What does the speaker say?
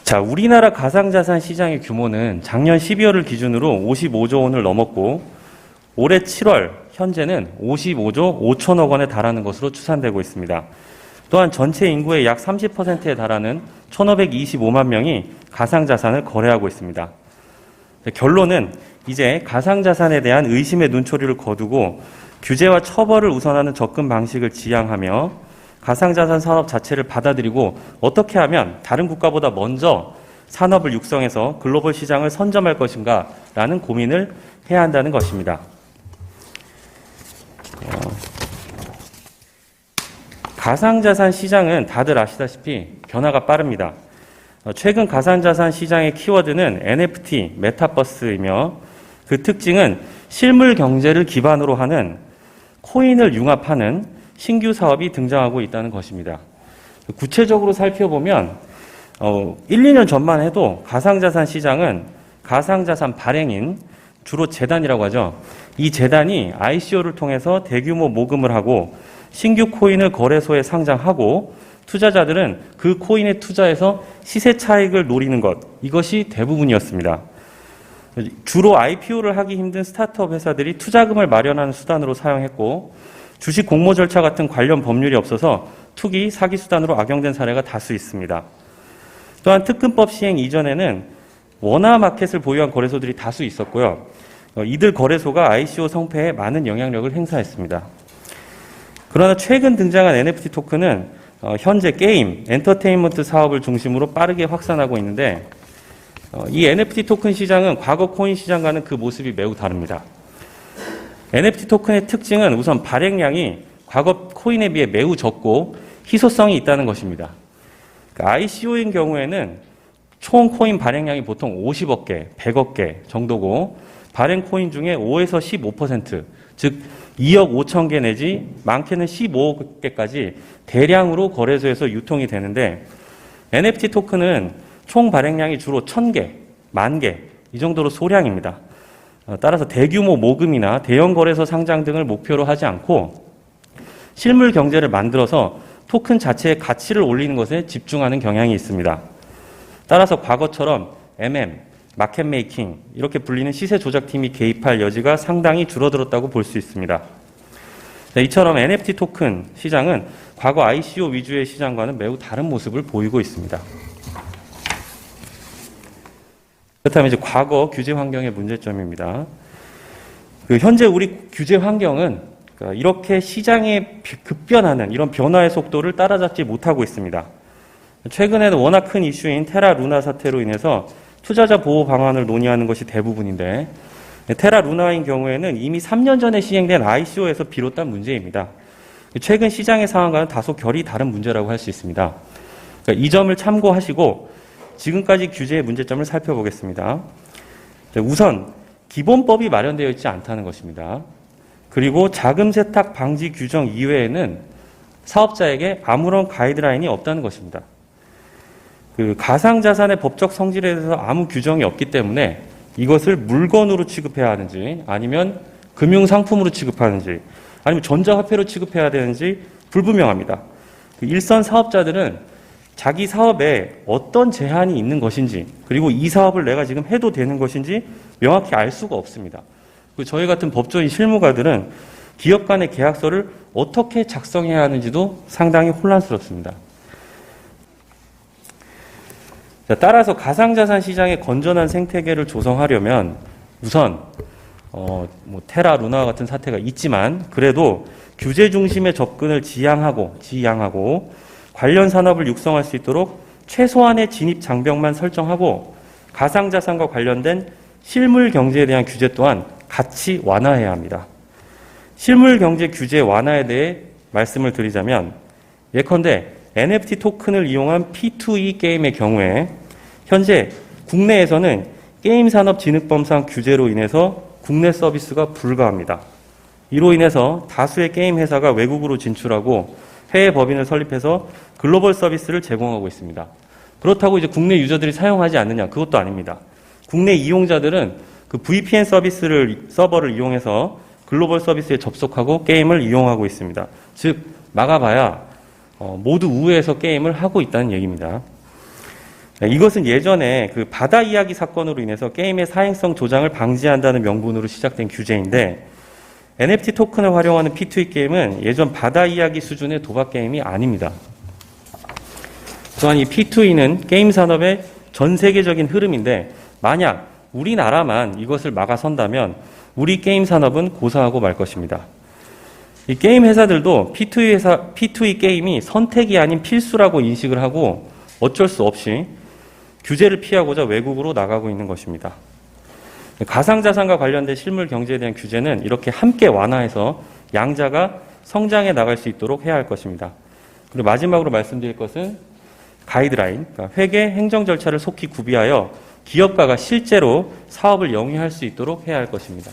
자, 우리나라 가상자산 시장의 규모는 작년 12월을 기준으로 55조 원을 넘었고 올해 7월 현재는 55조 5천억 원에 달하는 것으로 추산되고 있습니다. 또한 전체 인구의 약 30%에 달하는 1,525만 명이 가상자산을 거래하고 있습니다. 결론은 이제 가상자산에 대한 의심의 눈초리를 거두고 규제와 처벌을 우선하는 접근 방식을 지향하며 가상자산 산업 자체를 받아들이고 어떻게 하면 다른 국가보다 먼저 산업을 육성해서 글로벌 시장을 선점할 것인가 라는 고민을 해야 한다는 것입니다. 가상자산 시장은 다들 아시다시피 변화가 빠릅니다. 최근 가상자산 시장의 키워드는 NFT, 메타버스이며 그 특징은 실물 경제를 기반으로 하는 코인을 융합하는 신규 사업이 등장하고 있다는 것입니다. 구체적으로 살펴보면 1, 2년 전만 해도 가상자산 시장은 가상자산 발행인, 주로 재단이라고 하죠. 이 재단이 ICO를 통해서 대규모 모금을 하고 신규 코인을 거래소에 상장하고 투자자들은 그 코인에 투자해서 시세 차익을 노리는 것, 이것이 대부분이었습니다. 주로 IPO를 하기 힘든 스타트업 회사들이 투자금을 마련하는 수단으로 사용했고 주식 공모 절차 같은 관련 법률이 없어서 투기, 사기 수단으로 악용된 사례가 다수 있습니다. 또한 특근법 시행 이전에는 원화 마켓을 보유한 거래소들이 다수 있었고요. 이들 거래소가 ICO 성패에 많은 영향력을 행사했습니다. 그러나 최근 등장한 NFT 토큰은 현재 게임, 엔터테인먼트 사업을 중심으로 빠르게 확산하고 있는데 이 NFT 토큰 시장은 과거 코인 시장과는 그 모습이 매우 다릅니다. NFT 토큰의 특징은 우선 발행량이 과거 코인에 비해 매우 적고 희소성이 있다는 것입니다. ICO인 경우에는 총 코인 발행량이 보통 50억 개, 100억 개 정도고 발행 코인 중에 5에서 15%, 즉 2억 5천 개 내지 많게는 15억 개까지 대량으로 거래소에서 유통이 되는데 NFT 토큰은 총 발행량이 주로 1,000개, 10,000개 이 정도로 소량입니다. 따라서 대규모 모금이나 대형 거래소 상장 등을 목표로 하지 않고 실물 경제를 만들어서 토큰 자체의 가치를 올리는 것에 집중하는 경향이 있습니다. 따라서 과거처럼 마켓 메이킹 이렇게 불리는 시세 조작팀이 개입할 여지가 상당히 줄어들었다고 볼 수 있습니다. 이처럼 NFT 토큰 시장은 과거 ICO 위주의 시장과는 매우 다른 모습을 보이고 있습니다. 그렇다면 이제 과거 규제 환경의 문제점입니다. 현재 우리 규제 환경은 이렇게 시장에 급변하는 이런 변화의 속도를 따라잡지 못하고 있습니다. 최근에는 워낙 큰 이슈인 테라 루나 사태로 인해서 투자자 보호 방안을 논의하는 것이 대부분인데 테라 루나인 경우에는 이미 3년 전에 시행된 ICO에서 비롯된 문제입니다. 최근 시장의 상황과는 다소 결이 다른 문제라고 할 수 있습니다. 이 점을 참고하시고 지금까지 규제의 문제점을 살펴보겠습니다. 우선 기본법이 마련되어 있지 않다는 것입니다. 그리고 자금 세탁 방지 규정 이외에는 사업자에게 아무런 가이드라인이 없다는 것입니다. 가상자산의 법적 성질에 대해서 아무 규정이 없기 때문에 이것을 물건으로 취급해야 하는지 아니면 금융상품으로 취급하는지 아니면 전자화폐로 취급해야 되는지 불분명합니다. 일선 사업자들은 자기 사업에 어떤 제한이 있는 것인지 그리고 이 사업을 내가 지금 해도 되는 것인지 명확히 알 수가 없습니다. 저희 같은 법조인 실무가들은 기업 간의 계약서를 어떻게 작성해야 하는지도 상당히 혼란스럽습니다. 따라서 가상자산 시장의 건전한 생태계를 조성하려면 우선 테라 루나와 같은 사태가 있지만 그래도 규제 중심의 접근을 지향하고 관련 산업을 육성할 수 있도록 최소한의 진입 장벽만 설정하고 가상자산과 관련된 실물 경제에 대한 규제 또한 같이 완화해야 합니다. 실물 경제 규제 완화에 대해 말씀을 드리자면 예컨대 NFT 토큰을 이용한 P2E 게임의 경우에 현재 국내에서는 게임산업진흥법상 규제로 인해서 국내 서비스가 불가합니다. 이로 인해서 다수의 게임 회사가 외국으로 진출하고 해외 법인을 설립해서 글로벌 서비스를 제공하고 있습니다. 그렇다고 이제 국내 유저들이 사용하지 않느냐? 그것도 아닙니다. 국내 이용자들은 그 VPN 서버를 이용해서 글로벌 서비스에 접속하고 게임을 이용하고 있습니다. 즉 막아봐야 모두 우회해서 게임을 하고 있다는 얘기입니다. 이것은 예전에 그 바다 이야기 사건으로 인해서 게임의 사행성 조장을 방지한다는 명분으로 시작된 규제인데 NFT 토큰을 활용하는 P2E 게임은 예전 바다 이야기 수준의 도박 게임이 아닙니다. 또한 이 P2E는 게임 산업의 전 세계적인 흐름인데 만약 우리나라만 이것을 막아선다면 우리 게임 산업은 고사하고 말 것입니다. 이 게임 회사들도 P2E 게임이 선택이 아닌 필수라고 인식을 하고 어쩔 수 없이 규제를 피하고자 외국으로 나가고 있는 것입니다. 가상자산과 관련된 실물 경제에 대한 규제는 이렇게 함께 완화해서 양자가 성장해 나갈 수 있도록 해야 할 것입니다. 그리고 마지막으로 말씀드릴 것은 가이드라인, 그러니까 회계, 행정 절차를 속히 구비하여 기업가가 실제로 사업을 영위할 수 있도록 해야 할 것입니다.